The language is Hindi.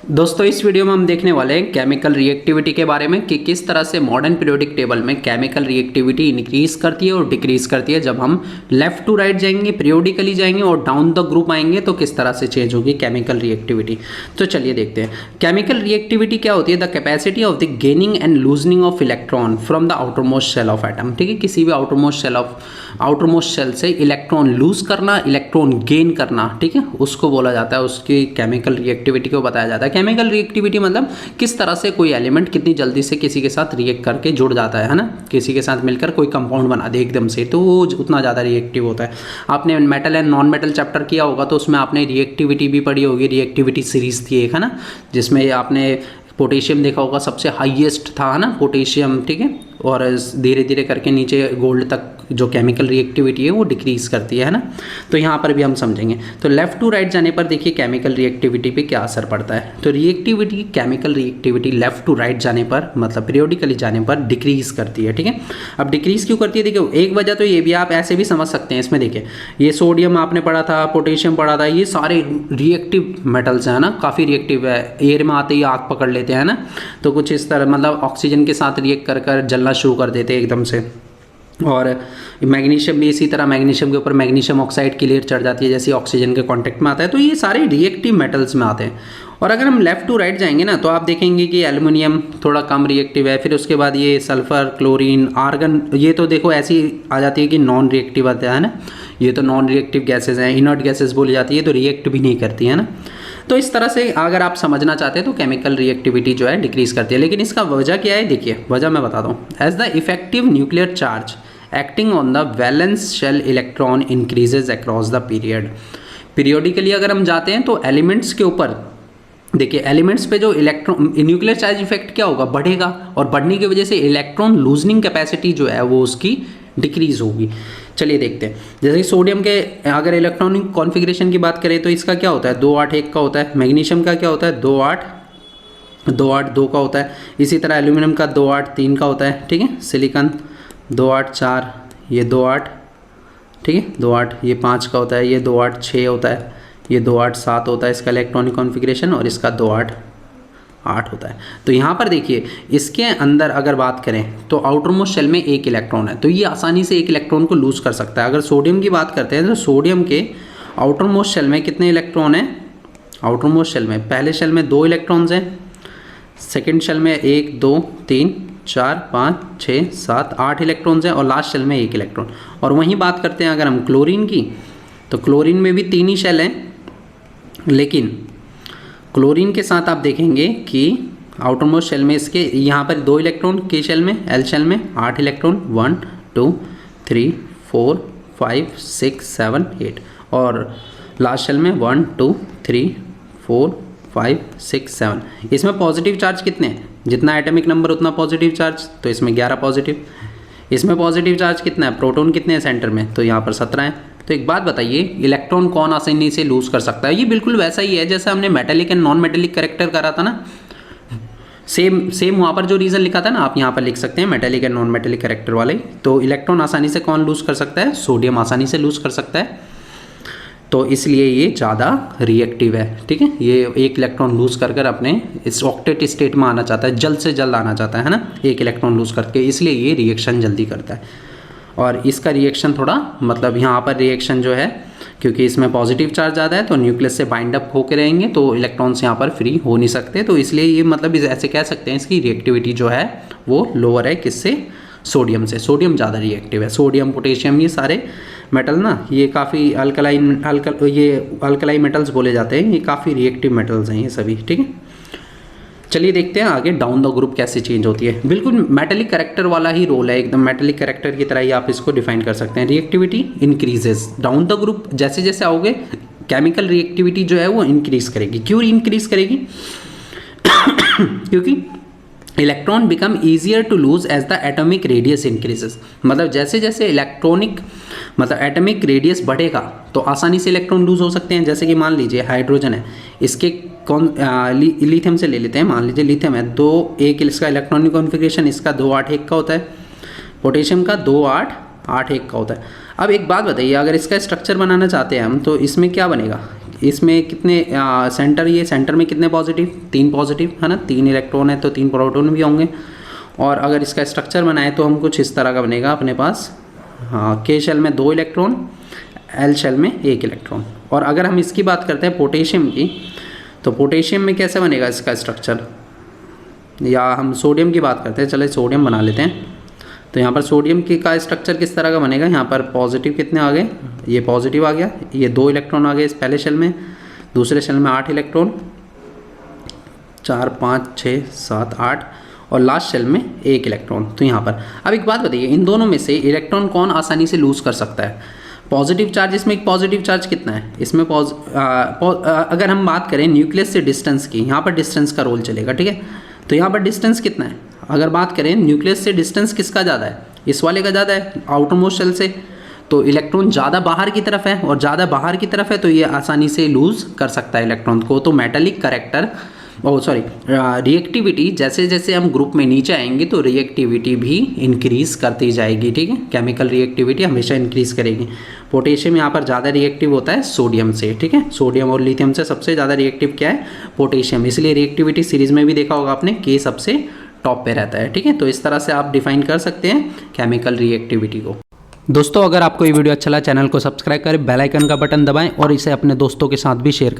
दोस्तों इस वीडियो में हम देखने वाले हैं केमिकल रिएक्टिविटी के बारे में कि किस तरह से मॉडर्न पीरियोडिक टेबल में केमिकल रिएक्टिविटी इंक्रीज करती है और डिक्रीज करती है। जब हम लेफ्ट टू राइट जाएंगे, पीरियोडिकली जाएंगे और डाउन द ग्रुप आएंगे तो किस तरह से चेंज होगी केमिकल रिएक्टिविटी। तो चलिए देखते हैं केमिकल रिएक्टिविटी क्या होती है। The capacity of the gaining and loosening of electron from the outermost shell of atom. ठीक है, किसी भी आउटरमोस्ट शेल से इलेक्ट्रॉन लूज करना, इलेक्ट्रॉन गेन करना, ठीक है, उसको बोला जाता है, उसकी केमिकल रिएक्टिविटी को बताया जाता है। केमिकल रिएक्टिविटी मतलब किस तरह से कोई एलिमेंट कितनी जल्दी से किसी के साथ रिएक्ट करके जुड़ जाता है ना, किसी के साथ मिलकर कोई कंपाउंड बना दे एकदम से, तो वो उतना ज़्यादा रिएक्टिव होता है। आपने metal and non metal chapter किया होगा तो उसमें आपने रिएक्टिविटी भी पढ़ी होगी। रिएक्टिविटी सीरीज थी एक, है ना, जिसमें आपने पोटेशियम देखा होगा, सबसे हाईएस्ट था, है ना, पोटेशियम। ठीक है, और धीरे धीरे करके नीचे गोल्ड तक जो केमिकल रिएक्टिविटी है वो डिक्रीज करती है ना। तो यहाँ पर भी हम समझेंगे। तो लेफ्ट टू राइट जाने पर देखिए केमिकल रिएक्टिविटी पे क्या असर पड़ता है। तो reactivity, chemical reactivity left to right जाने पर मतलब पीरियोडिकली जाने पर डिक्रीज करती है। ठीक है, अब डिक्रीज क्यों करती है, देखिए एक वजह तो ये भी आप ऐसे भी समझ सकते हैं। इसमें देखिए ये सोडियम आपने पढ़ा था, पोटेशियम पढ़ा था, ये सारे रिएक्टिव मेटल्स हैं ना, काफ़ी रिएक्टिव है। एयर में आते ही आग पकड़ लेते हैं ना, तो कुछ इस तरह मतलब ऑक्सीजन के साथ रिएक्ट कर कर जलना शुरू कर देते हैं एकदम से। और मैग्नीशियम भी इसी तरह, मैग्नीशियम के ऊपर मैग्नीशियम ऑक्साइड की लेयर चढ़ जाती है जैसे ऑक्सीजन के कांटेक्ट में आता है। तो ये सारे रिएक्टिव मेटल्स में आते हैं। और अगर हम लेफ्ट टू राइट जाएंगे ना तो आप देखेंगे कि एल्युमिनियम थोड़ा कम रिएक्टिव है। फिर उसके बाद ये सल्फर, क्लोरीन, आर्गन, ये तो देखो ऐसी आ जाती है कि नॉन रिएक्टिव आता है ना, ये तो नॉन रिएक्टिव गैसेज हैं, इनर्ट गैसेज बोली जाती है, तो रिएक्ट भी नहीं करती है ना। तो इस तरह से अगर आप समझना चाहते हैं तो केमिकल रिएक्टिविटी जो है डिक्रीज करती है। लेकिन इसका वजह क्या है, देखिए वजह मैं बताता हूँ। As the effective nuclear charge acting on the valence shell electron increases across the period. Periodically अगर हम जाते हैं तो एलिमेंट्स के ऊपर देखिए, एलिमेंट्स पे जो इलेक्ट्रॉन न्यूक्लियर चार्ज इफेक्ट क्या होगा, बढ़ेगा, और बढ़ने की वजह से इलेक्ट्रॉन लूजनिंग कैपेसिटी जो है वो उसकी डिक्रीज होगी। चलिए देखते हैं, जैसे कि सोडियम के अगर इलेक्ट्रॉनिक कॉन्फ़िगरेशन की बात करें तो इसका क्या होता है, 2 8 1 का होता है। मैग्नीशियम का क्या होता है, 2 8 2 8 2 का होता है। इसी तरह एल्यूमिनियम का 2 8 3 का होता है। ठीक है, सिलिकॉन 2 8 4, ये 2 8, ठीक है, 2 8 ये 5 का होता है, ये 2 8 6 होता है, ये 2 8 7 होता है इसका इलेक्ट्रॉनिक कॉन्फ़िगरेशन, और इसका 2 8 8 होता है। तो यहाँ पर देखिए इसके अंदर अगर बात करें तो आउटरमोस्ट शेल में एक इलेक्ट्रॉन है, तो ये आसानी से एक इलेक्ट्रॉन को लूज़ कर सकता है। अगर सोडियम की बात करते हैं तो सोडियम के आउटरमोस्ट शेल में कितने इलेक्ट्रॉन हैं, आउटरमोस्ट शेल में पहले शेल में 2 इलेक्ट्रॉन्स हैं, सेकेंड शेल में 1 2 3 4 5 6 7 8 इलेक्ट्रॉन्स हैं, और लास्ट शेल में 1 इलेक्ट्रॉन। और वहीं बात करते हैं अगर हम क्लोरीन की, तो क्लोरीन में भी 3 ही शेल हैं, लेकिन क्लोरीन के साथ आप देखेंगे कि आउटरमोस्ट शेल में इसके यहाँ पर 2 इलेक्ट्रॉन के शेल में, एल शेल में 8 इलेक्ट्रॉन, 1 2 3 4 5 6 7 8, और लास्ट शेल में 1 2 3 4 5 6 7। इसमें पॉजिटिव चार्ज कितने हैं, जितना एटॉमिक नंबर उतना पॉजिटिव चार्ज, तो इसमें 11 पॉजिटिव। इसमें पॉजिटिव चार्ज कितना है, प्रोटॉन कितने हैं सेंटर में, तो यहाँ पर 17 हैं। तो एक बात बताइए, इलेक्ट्रॉन कौन आसानी से लूज कर सकता है। ये बिल्कुल वैसा ही है जैसे हमने metallic and non metallic character करा था ना, सेम वहाँ पर जो रीज़न लिखा था ना, आप यहाँ पर लिख सकते हैं metallic and non metallic character वाले। तो इलेक्ट्रॉन आसानी से कौन लूज कर सकता है, सोडियम आसानी से लूज कर सकता है, तो इसलिए ये ज़्यादा रिएक्टिव है। ठीक है, ये एक इलेक्ट्रॉन लूज कर कर अपने इस ऑक्टेट स्टेट में आना चाहता है, जल्द से जल्द आना चाहता है ना, एक इलेक्ट्रॉन लूज करके, इसलिए ये रिएक्शन जल्दी करता है। और इसका रिएक्शन थोड़ा मतलब यहाँ पर रिएक्शन जो है, क्योंकि इसमें पॉजिटिव चार्ज ज़्यादा है तो न्यूक्लियस से बाइंड अप होकर रहेंगे, तो इलेक्ट्रॉन्स यहाँ पर फ्री हो नहीं सकते, तो इसलिए ये मतलब ऐसे कह सकते हैं इसकी रिएक्टिविटी जो है वो लोअर है। किससे, सोडियम से। सोडियम ज़्यादा रिएक्टिव है। सोडियम, पोटेशियम, ये सारे मेटल ना, ये काफ़ी ये अल्कलाई मेटल्स बोले जाते हैं, ये काफ़ी रिएक्टिव मेटल्स हैं ये सभी। ठीक है, चलिए देखते हैं आगे डाउन द ग्रुप कैसे चेंज होती है। बिल्कुल मेटेलिक कैरेक्टर वाला ही रोल है, एकदम मेटेलिक कैरेक्टर की तरह ही आप इसको डिफाइन कर सकते हैं। Reactivity increases down the group, जैसे जैसे आओगे केमिकल रिएक्टिविटी जो है वो इंक्रीज करेगी। क्यों इंक्रीज करेगी क्योंकि electron become easier to lose as the atomic radius increases. मतलब जैसे जैसे एटॉमिक रेडियस बढ़ेगा तो आसानी से इलेक्ट्रॉन लूज हो सकते हैं। जैसे कि मान लीजिए हाइड्रोजन है, इसके लिथियम से ले लेते हैं, मान लीजिए लिथियम है, 2 1 इसका इलेक्ट्रॉनिक कॉन्फ़िगरेशन, इसका 2 8 1 का होता है, पोटेशियम का 2 8 8 1 का होता है। अब एक बात बताइए, अगर इसका स्ट्रक्चर बनाना चाहते हैं हम तो इसमें क्या बनेगा, इसमें कितने सेंटर, ये सेंटर में कितने पॉजिटिव, 3 पॉजिटिव है ना, 3 इलेक्ट्रॉन है तो 3 प्रोटॉन भी होंगे। और अगर इसका स्ट्रक्चर बनाए तो हम कुछ इस तरह का बनेगा अपने पास। हाँ, के शेल में 2 इलेक्ट्रॉन, एल शेल में 1 इलेक्ट्रॉन। और अगर हम इसकी बात करते हैं पोटेशियम की, तो पोटेशियम में कैसे बनेगा इसका स्ट्रक्चर, या हम सोडियम की बात करते हैं, चले सोडियम बना लेते हैं। तो यहाँ पर सोडियम की का स्ट्रक्चर किस तरह का बनेगा, यहाँ पर पॉजिटिव कितने आ गए, ये पॉजिटिव आ गया, ये 2 इलेक्ट्रॉन आ गए इस पहले शेल में, दूसरे शेल में 8 इलेक्ट्रॉन, 4 5 6 7 8, और लास्ट शेल में 1 इलेक्ट्रॉन। तो यहाँ पर अब एक बात बताइए, इन दोनों में से इलेक्ट्रॉन कौन आसानी से लूज़ कर सकता है? पॉजिटिव चार्ज, इसमें एक पॉजिटिव चार्ज कितना है इसमें, अगर हम बात करें न्यूक्लियस से डिस्टेंस की, यहाँ पर डिस्टेंस का रोल चलेगा, ठीक है। तो यहाँ पर डिस्टेंस कितना है, अगर बात करें न्यूक्लियस से डिस्टेंस किसका ज़्यादा है, इस वाले का ज़्यादा है आउटर मोस्ट शेल से। तो इलेक्ट्रॉन ज़्यादा बाहर की तरफ है, और ज़्यादा बाहर की तरफ है तो ये आसानी से लूज़ कर सकता है इलेक्ट्रॉन को। तो मेटालिक करेक्टर रिएक्टिविटी, जैसे जैसे हम ग्रुप में नीचे आएंगे तो रिएक्टिविटी भी इंक्रीज़ करती जाएगी, ठीक है। केमिकल रिएक्टिविटी हमेशा इंक्रीज़ करेगी। पोटेशियम यहाँ पर ज़्यादा रिएक्टिव होता है सोडियम से, ठीक है। सोडियम और लिथियम से सबसे ज़्यादा रिएक्टिव क्या है, पोटेशियम। इसलिए रिएक्टिविटी सीरीज़ में भी देखा होगा आपने, के सबसे टॉप पे रहता है, ठीक है। तो इस तरह से आप डिफाइन कर सकते हैं केमिकल रिएक्टिविटी को। दोस्तों, अगर आपको ये वीडियो अच्छा लगा, चैनल को सब्सक्राइब करें, बेल आइकन का बटन दबाएं और इसे अपने दोस्तों के साथ भी शेयर करें।